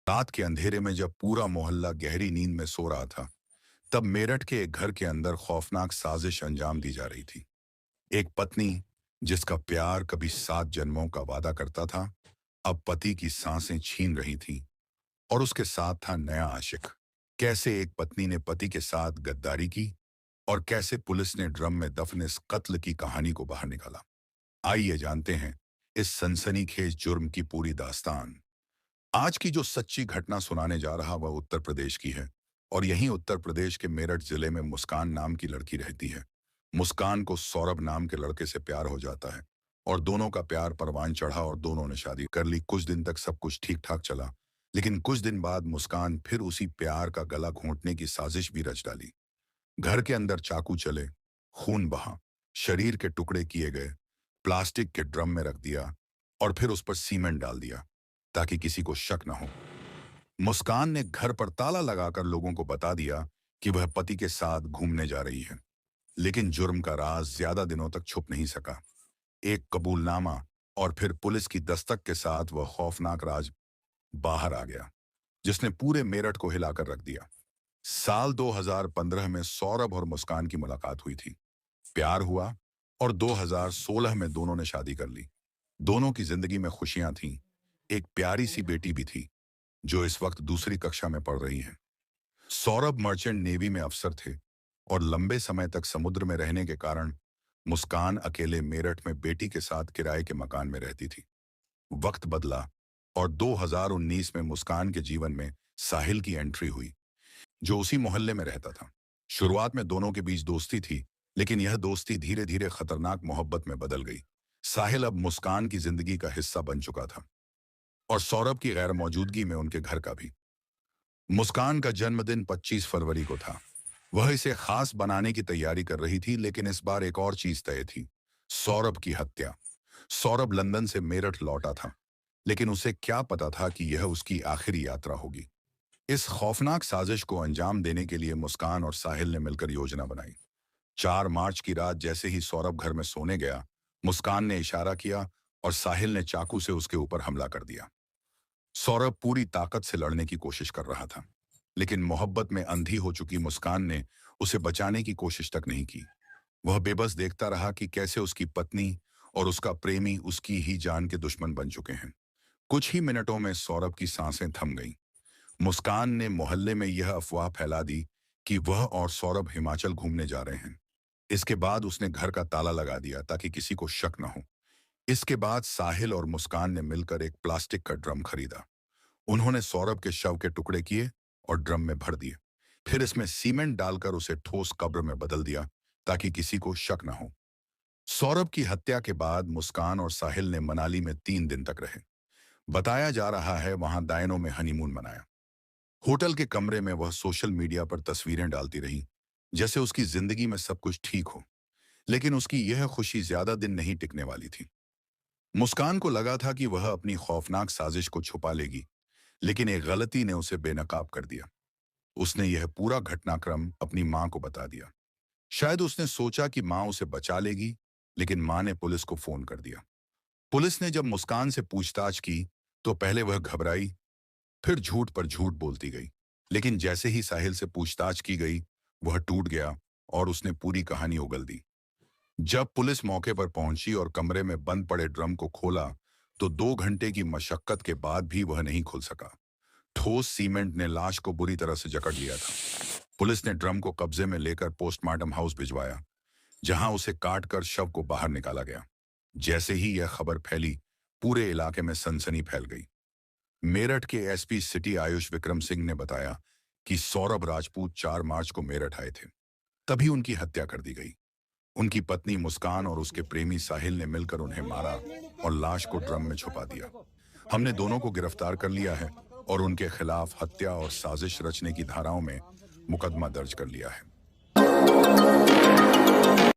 रात के अंधेरे में जब पूरा मोहल्ला गहरी नींद में सो रहा था, तब मेरठ के एक घर के अंदर खौफनाक साजिश अंजाम दी जा रही थी। एक पत्नी, जिसका प्यार कभी 7 जन्मों का वादा करता था, अब पति की सांसें छीन रही थी। और उसके साथ था नया आशिक। कैसे एक पत्नी ने पति के साथ गद्दारी की और कैसे पुलिस ने ड्रम में दफन इस कत्ल की कहानी को बाहर निकाला। आइए जानते हैं इस सनसनीखेज जुर्म की पूरी दास्तान। आज की जो सच्ची घटना सुनाने जा रहा वह उत्तर प्रदेश की है। और यहीं उत्तर प्रदेश के मेरठ जिले में मुस्कान नाम की लड़की रहती है। मुस्कान को सौरभ नाम के लड़के से प्यार हो जाता है और दोनों का प्यार परवान चढ़ा और दोनों ने शादी कर ली। कुछ दिन तक सब कुछ ठीक ठाक चला, लेकिन कुछ दिन बाद मुस्कान फिर उसी प्यार का गला घोंटने की साजिश भी रच डाली। घर के अंदर चाकू चले, खून बहा, शरीर के टुकड़े किए गए, प्लास्टिक के ड्रम में रख दिया और फिर उस पर सीमेंट डाल दिया ताकि किसी को शक न हो। मुस्कान ने घर पर ताला लगाकर लोगों को बता दिया कि वह पति के साथ घूमने जा रही है। लेकिन जुर्म का राज ज्यादा दिनों तक छुप नहीं सका। एक कबूलनामा और फिर पुलिस की दस्तक के साथ वह खौफनाक राज बाहर आ गया, जिसने पूरे मेरठ को हिलाकर रख दिया। साल 2015 में सौरभ और मुस्कान की मुलाकात हुई थी। प्यार हुआ और 2016 में दोनों ने शादी कर ली। दोनों की जिंदगी में खुशियां थीं। एक प्यारी सी बेटी भी थी, जो इस वक्त दूसरी कक्षा में पढ़ रही है। सौरभ मर्चेंट नेवी में अफसर थे और लंबे समय तक समुद्र में रहने के कारण मुस्कान अकेले मेरठ में बेटी के साथ किराए के मकान में रहती थी। वक्त बदला और 2019 में मुस्कान के जीवन में साहिल की एंट्री हुई, जो उसी मोहल्ले में रहता था। शुरुआत में दोनों के बीच दोस्ती थी, लेकिन यह दोस्ती धीरे धीरे खतरनाक मोहब्बत में बदल गई। साहिल अब मुस्कान की जिंदगी का हिस्सा बन चुका था और सौरभ की गैर मौजूदगी में उनके घर का भी। मुस्कान का जन्मदिन 25 फरवरी को था। वह इसे खास बनाने की तैयारी कर रही थी, लेकिन इस बार एक और चीज तय थी, सौरभ की हत्या। सौरभ लंदन से मेरठ लौटा था, लेकिन उसे क्या पता था कि यह उसकी आखिरी यात्रा होगी। इस खौफनाक साजिश को अंजाम देने के लिए मुस्कान और साहिल ने मिलकर योजना बनाई। 4 मार्च की रात जैसे ही सौरभ घर में सोने गया, मुस्कान ने इशारा किया और साहिल ने चाकू से उसके ऊपर हमला कर दिया। सौरभ पूरी ताकत से लड़ने की कोशिश कर रहा था, लेकिन मोहब्बत में अंधी हो चुकी मुस्कान ने उसे बचाने की कोशिश तक नहीं की। वह बेबस देखता रहा कि कैसे उसकी पत्नी और उसका प्रेमी उसकी ही जान के दुश्मन बन चुके हैं। कुछ ही मिनटों में सौरभ की सांसें थम गईं। मुस्कान ने मोहल्ले में यह अफवाह फैला दी कि वह और सौरभ हिमाचल घूमने जा रहे हैं। इसके बाद उसने घर का ताला लगा दिया ताकि किसी को शक न हो। इसके बाद साहिल और मुस्कान ने मिलकर एक प्लास्टिक का ड्रम खरीदा। उन्होंने सौरभ के शव के टुकड़े किए और ड्रम में भर दिए। फिर इसमें सीमेंट डालकर उसे ठोस कब्र में बदल दिया ताकि किसी को शक न हो। सौरभ की हत्या के बाद मुस्कान और साहिल ने मनाली में 3 दिन तक रहे। बताया जा रहा है वहां डायनों में हनीमून मनाया। होटल के कमरे में वह सोशल मीडिया पर तस्वीरें डालती रही, जैसे उसकी जिंदगी में सब कुछ ठीक हो। लेकिन उसकी यह खुशी ज्यादा दिन नहीं टिकने वाली थी। मुस्कान को लगा था कि वह अपनी खौफनाक साजिश को छुपा लेगी, लेकिन एक गलती ने उसे बेनकाब कर दिया। उसने यह पूरा घटनाक्रम अपनी मां को बता दिया। शायद उसने सोचा कि मां उसे बचा लेगी, लेकिन मां ने पुलिस को फोन कर दिया। पुलिस ने जब मुस्कान से पूछताछ की, तो पहले वह घबराई, फिर झूठ पर झूठ बोलती गई। लेकिन जैसे ही साहिल से पूछताछ की गई, वह टूट गया और उसने पूरी कहानी उगल दी। जब पुलिस मौके पर पहुंची और कमरे में बंद पड़े ड्रम को खोला, तो 2 घंटे की मशक्कत के बाद भी वह नहीं खुल सका। ठोस सीमेंट ने लाश को बुरी तरह से जकड़ लिया था। पुलिस ने ड्रम को कब्जे में लेकर पोस्टमार्टम हाउस भिजवाया, जहां उसे काट कर शव को बाहर निकाला गया। जैसे ही यह खबर फैली, पूरे इलाके में सनसनी फैल गई। मेरठ के एसपी सिटी आयुष विक्रम सिंह ने बताया कि सौरभ राजपूत 4 मार्च को मेरठ आए थे। तभी उनकी हत्या कर दी गई। उनकी पत्नी मुस्कान और उसके प्रेमी साहिल ने मिलकर उन्हें मारा और लाश को ड्रम में छुपा दिया। हमने दोनों को गिरफ्तार कर लिया है और उनके खिलाफ हत्या और साजिश रचने की धाराओं में मुकदमा दर्ज कर लिया है।